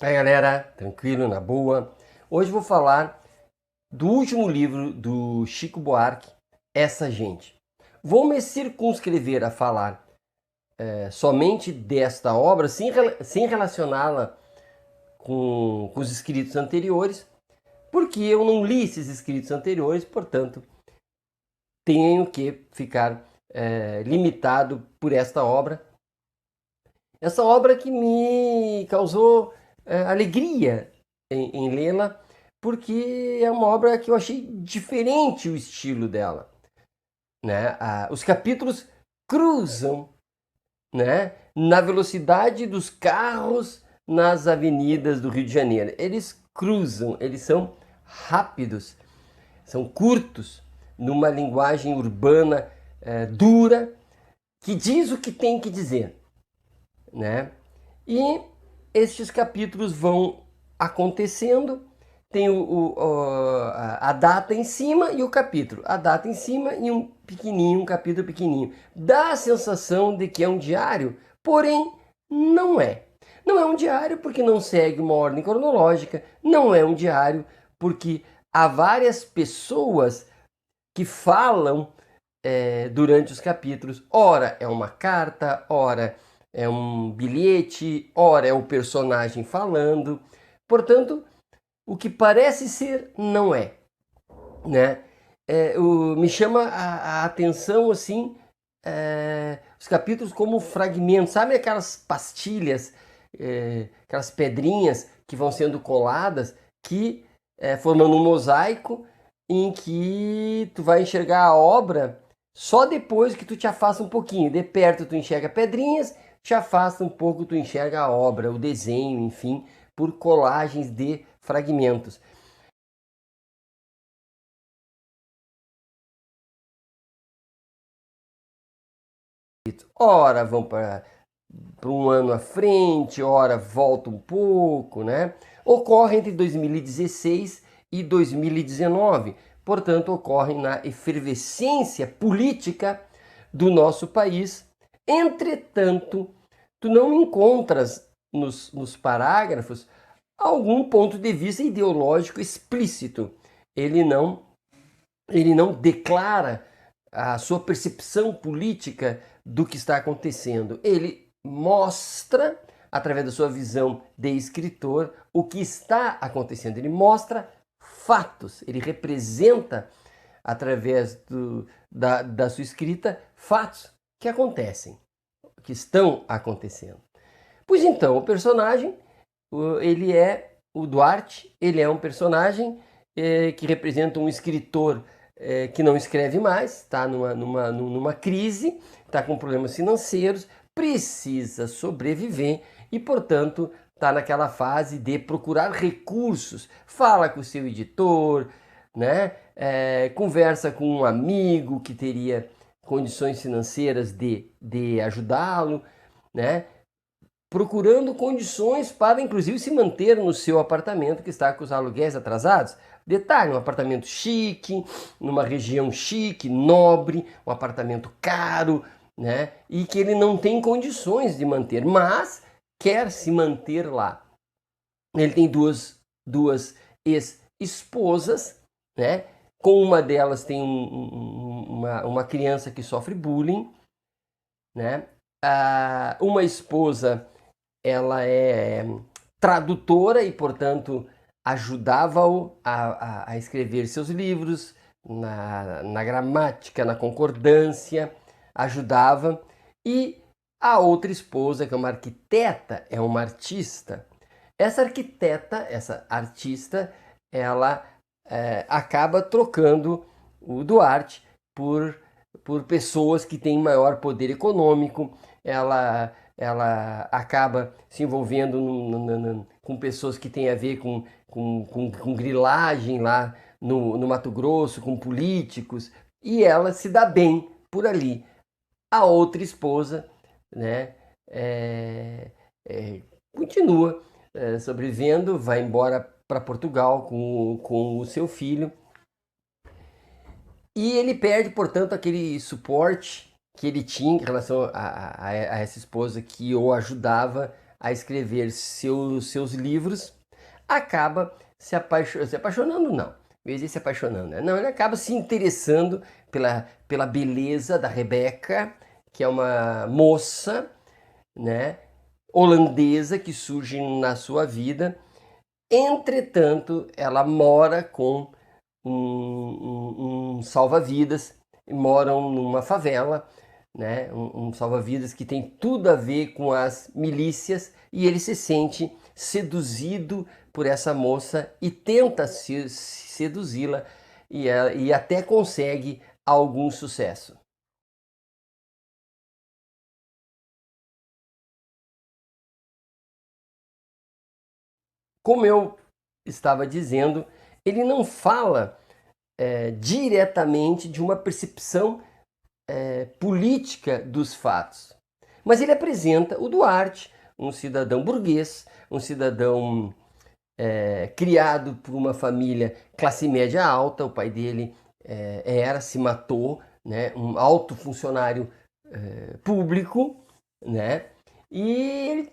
Aí galera, tranquilo, na boa. Hoje vou falar do último livro do Chico Buarque, Essa Gente. Vou me circunscrever a falar somente desta obra, sem relacioná-la com os escritos anteriores, porque eu não li esses escritos anteriores, portanto, tenho que ficar limitado por esta obra. Essa obra que me causou alegria em lê-la, porque é uma obra que eu achei diferente o estilo dela, né? Os capítulos cruzam, né, na velocidade dos carros nas avenidas do Rio de Janeiro. Eles cruzam, eles são rápidos, são curtos, numa linguagem urbana dura, que diz o que tem que dizer, né? E estes capítulos vão acontecendo, tem a data em cima e o capítulo. A data em cima e um pequenininho, um capítulo pequenininho. Dá a sensação de que é um diário, porém não é. Não é um diário porque não segue uma ordem cronológica, não é um diário porque há várias pessoas que falam durante os capítulos. Ora é uma carta, ora é um bilhete, ora é o personagem falando. Portanto, o que parece ser não é, né? Me chama a atenção assim os capítulos como fragmentos, sabe aquelas pastilhas, aquelas pedrinhas que vão sendo coladas, que formando um mosaico em que tu vai enxergar a obra só depois que tu te afasta um pouquinho. De perto tu enxerga pedrinhas, te afasta um pouco tu enxerga a obra, o desenho, enfim, por colagens de fragmentos. Ora vão para um ano à frente, ora volta um pouco, né? Ocorre entre 2016 e 2019, portanto, ocorre na efervescência política do nosso país. Entretanto, tu não encontras nos parágrafos algum ponto de vista ideológico explícito. Ele não, ele não declara a sua percepção política do que está acontecendo. Ele mostra, através da sua visão de escritor, o que está acontecendo. Ele mostra fatos, ele representa, através da sua escrita, fatos que acontecem, que estão acontecendo. Pois então, o personagem, ele é o Duarte, ele é um personagem que representa um escritor que não escreve mais, está numa crise, está com problemas financeiros, precisa sobreviver e, portanto, está naquela fase de procurar recursos. Fala com o seu editor, né? Conversa com um amigo que teria condições financeiras de ajudá-lo, né? Procurando condições para, inclusive, se manter no seu apartamento que está com os aluguéis atrasados. Detalhe, um apartamento chique, numa região chique, nobre, um apartamento caro, né? E que ele não tem condições de manter, mas quer se manter lá. Ele tem duas ex-esposas, né? Com uma delas tem uma criança que sofre bullying, né? Uma esposa, ela é tradutora e, portanto, ajudava-o a escrever seus livros, na gramática, na concordância, ajudava. E a outra esposa, que é uma arquiteta, é uma artista. Essa arquiteta, essa artista, ela acaba trocando o Duarte por, por pessoas que têm maior poder econômico. Ela acaba se envolvendo com pessoas que têm a ver com grilagem lá no Mato Grosso, com políticos, e ela se dá bem por ali. A outra esposa, né, é, continua sobrevivendo, vai embora para Portugal com o seu filho, e ele perde, portanto, aquele suporte que ele tinha em relação a essa esposa que o ajudava a escrever seus livros, acaba se apaixonando, não. Em vez de se apaixonando, né? Não, ele acaba se interessando pela beleza da Rebecca, que é uma moça, né, holandesa que surge na sua vida. Entretanto, ela mora com um salva-vidas, moram numa favela, né? Um salva-vidas que tem tudo a ver com as milícias, e ele se sente seduzido por essa moça e tenta seduzi-la, e até consegue algum sucesso. Como eu estava dizendo, ele não fala diretamente de uma percepção política dos fatos, mas ele apresenta o Duarte, um cidadão burguês, um cidadão criado por uma família classe média alta. O pai dele se matou, né, um alto funcionário público, né, e ele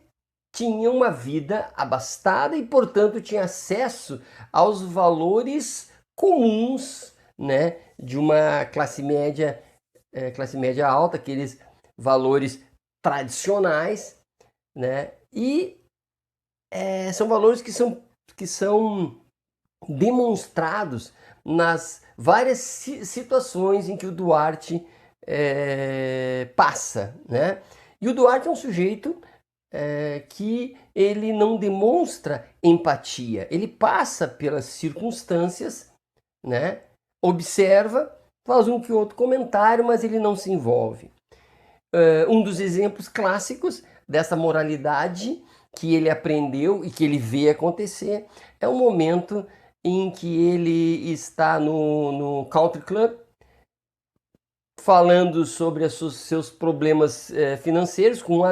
tinha uma vida abastada e, portanto, tinha acesso aos valores comuns, né, de uma classe média alta, aqueles valores tradicionais, né, e são valores que são demonstrados nas várias situações em que o Duarte passa, né? E o Duarte é um sujeito que ele não demonstra empatia, ele passa pelas circunstâncias, né? Observa, faz um que outro comentário, mas ele não se envolve. Um dos exemplos clássicos dessa moralidade que ele aprendeu e que ele vê acontecer é o momento em que ele está no country club falando sobre seus problemas financeiros com um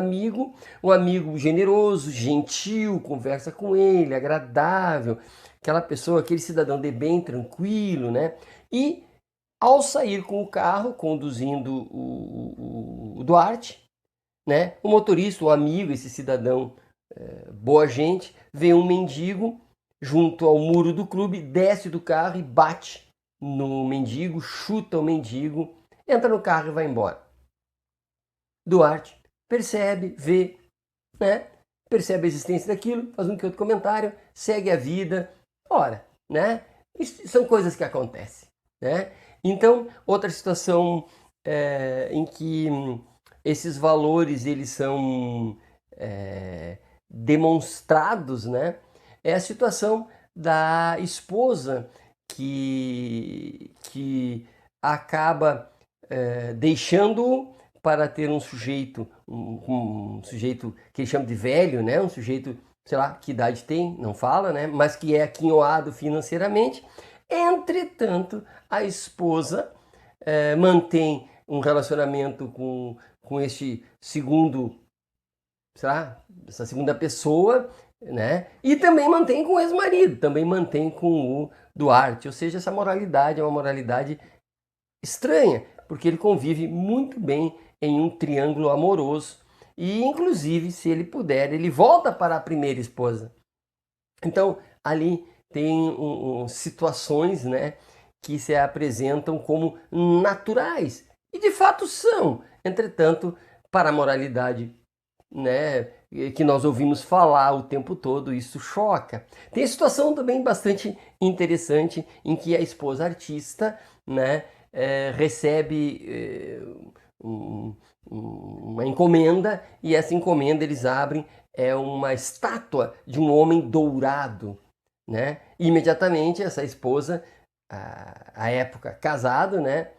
amigo generoso, gentil, conversa com ele, agradável, aquela pessoa, aquele cidadão de bem, tranquilo, né? E ao sair com o carro, conduzindo o Duarte, né? O motorista, o amigo, esse cidadão boa gente, vê um mendigo junto ao muro do clube, desce do carro e bate no mendigo, chuta o mendigo, entra no carro e vai embora. Duarte percebe, vê, né? Percebe a existência daquilo, faz um que outro comentário, segue a vida. Ora, né? Isso são coisas que acontecem, né? Então, outra situação em que esses valores eles são demonstrados, né? É a situação da esposa que acaba deixando para ter um sujeito, um sujeito que ele chama de velho, né? Um sujeito, sei lá, que idade tem, não fala, né? Mas que é aquinhoado financeiramente. Entretanto, a esposa mantém um relacionamento com este segundo, sei lá, essa segunda pessoa, né? E também mantém com o ex-marido, também mantém com o Duarte. Ou seja, essa moralidade é uma moralidade estranha, porque ele convive muito bem em um triângulo amoroso. E, inclusive, se ele puder, ele volta para a primeira esposa. Então, ali tem situações, né, que se apresentam como naturais. E, de fato, são. Entretanto, para a moralidade, né, que nós ouvimos falar o tempo todo, isso choca. Tem a situação também bastante interessante em que a esposa artista, né, recebe uma encomenda, e essa encomenda eles abrem uma estátua de um homem dourado, né? E imediatamente essa esposa, à época casado, né,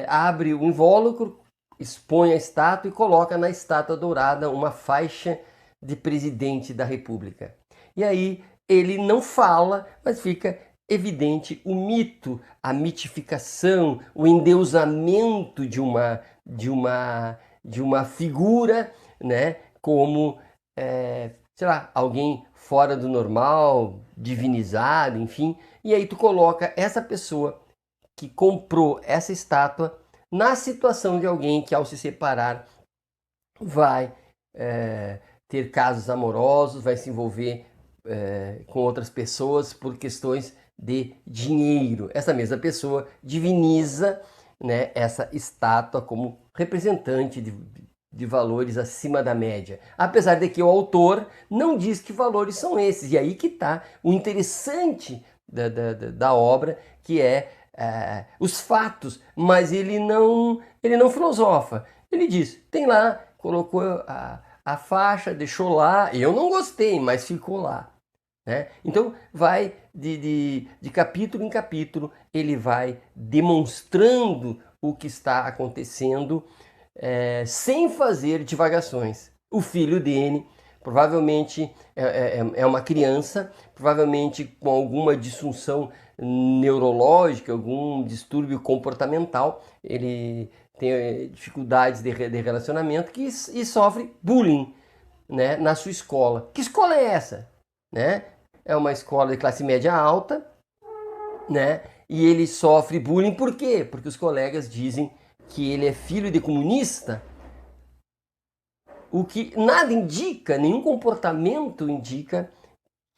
abre o invólucro, expõe a estátua e coloca na estátua dourada uma faixa de presidente da República. E aí ele não fala, mas fica evidente o mito, a mitificação, o endeusamento de uma figura, né, como sei lá, alguém fora do normal, divinizado, enfim. E aí tu coloca essa pessoa que comprou essa estátua na situação de alguém que, ao se separar, vai ter casos amorosos, vai se envolver com outras pessoas por questões de dinheiro. Essa mesma pessoa diviniza, né, essa estátua como representante de valores acima da média. Apesar de que o autor não diz que valores são esses. E aí que está o interessante da obra, que é os fatos, mas ele não filosofa. Ele diz, tem lá, colocou a faixa, deixou lá, eu não gostei, mas ficou lá. Né? Então vai de capítulo em capítulo, ele vai demonstrando o que está acontecendo sem fazer divagações. O filho dele provavelmente é uma criança, provavelmente com alguma disfunção neurológica, algum distúrbio comportamental, ele tem dificuldades de relacionamento e sofre bullying, né, na sua escola. Que escola é essa? Né? É uma escola de classe média alta, né? E ele sofre bullying por quê? Porque os colegas dizem que ele é filho de comunista, o que nada indica, nenhum comportamento indica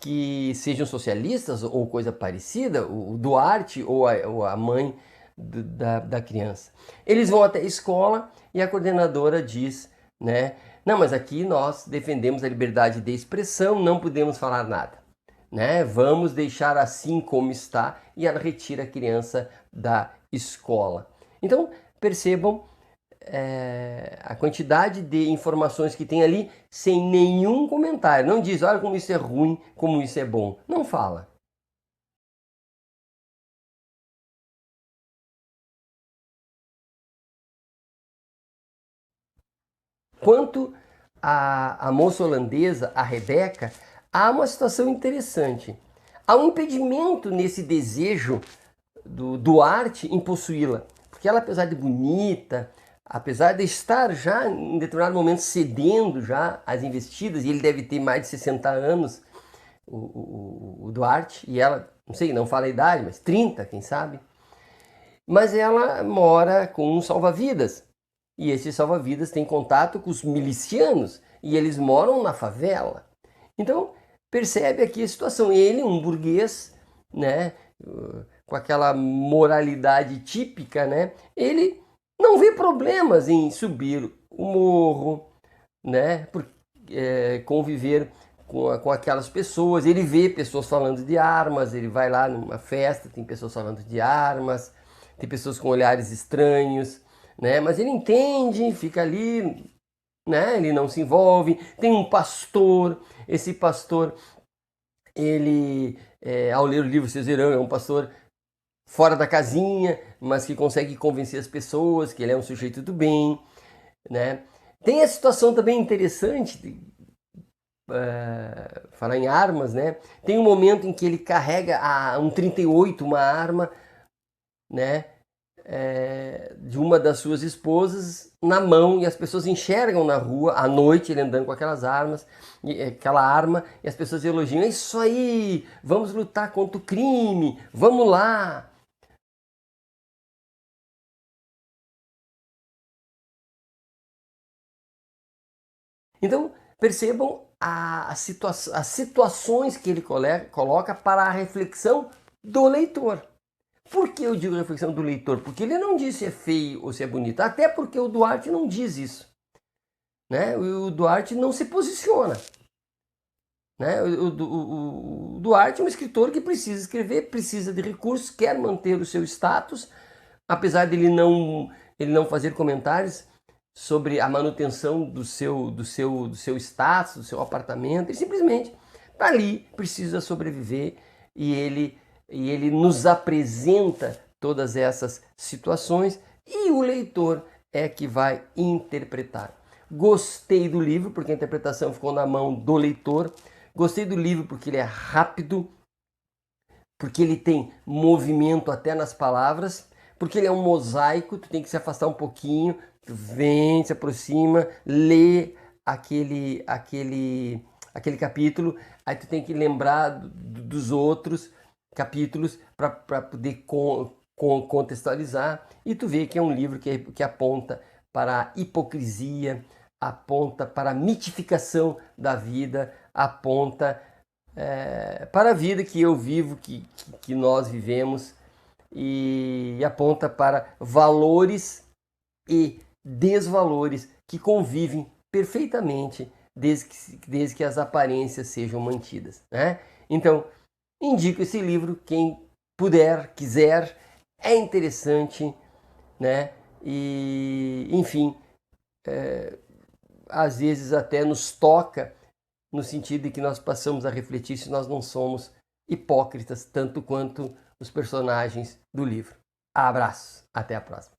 que sejam socialistas ou coisa parecida, o Duarte ou a mãe da criança. Eles vão até a escola e a coordenadora diz, né? Não, mas aqui nós defendemos a liberdade de expressão, não podemos falar nada. Né? Vamos deixar assim como está, e ela retira a criança da escola. Então, percebam a quantidade de informações que tem ali sem nenhum comentário. Não diz, olha como isso é ruim, como isso é bom. Não fala. Quanto à moça holandesa, a Rebeca, há uma situação interessante. Há um impedimento nesse desejo do Duarte em possuí-la. Porque ela, apesar de bonita, apesar de estar já em determinado momento cedendo já às investidas, e ele deve ter mais de 60 anos, o Duarte, e ela, não sei, não fala a idade, mas 30, quem sabe. Mas ela mora com um salva-vidas. E esse salva-vidas tem contato com os milicianos e eles moram na favela. Então, percebe aqui a situação. Ele, um burguês, né, com aquela moralidade típica, né, ele não vê problemas em subir o morro, né, conviver com aquelas pessoas. Ele vê pessoas falando de armas, ele vai lá numa festa, tem pessoas falando de armas, tem pessoas com olhares estranhos, né? Mas ele entende, fica ali, né? Ele não se envolve. Tem um pastor, esse pastor, ele, ao ler o livro vocês verão, é um pastor fora da casinha, mas que consegue convencer as pessoas que ele é um sujeito do bem, né? Tem a situação também interessante, falar em armas, né? Tem um momento em que ele carrega um 38, uma arma, né? De uma das suas esposas na mão, e as pessoas enxergam na rua à noite ele andando com aquelas armas, aquela arma, e as pessoas elogiam, é isso aí, vamos lutar contra o crime, vamos lá. Então percebam as situações que ele coloca para a reflexão do leitor. Por que eu digo reflexão do leitor? Porque ele não diz se é feio ou se é bonito, até porque o Duarte não diz isso. Né? O Duarte não se posiciona. Né? O Duarte é um escritor que precisa escrever, precisa de recursos, quer manter o seu status, apesar de ele não fazer comentários sobre a manutenção do seu status, do seu apartamento. Ele simplesmente está ali, precisa sobreviver, e ele nos apresenta todas essas situações, e o leitor é que vai interpretar. Gostei do livro porque a interpretação ficou na mão do leitor. Gostei do livro porque ele é rápido, porque ele tem movimento até nas palavras, porque ele é um mosaico, tu tem que se afastar um pouquinho, tu vem, se aproxima, lê aquele capítulo, aí tu tem que lembrar dos outros capítulos para poder contextualizar, e tu vê que é um livro que aponta para a hipocrisia, aponta para a mitificação da vida, aponta para a vida que eu vivo, que nós vivemos, e aponta para valores e desvalores que convivem perfeitamente desde que as aparências sejam mantidas, né? Então, indico esse livro, quem puder, quiser, é interessante, né? E, enfim, às vezes até nos toca, no sentido de que nós passamos a refletir se nós não somos hipócritas tanto quanto os personagens do livro. Abraço, até a próxima.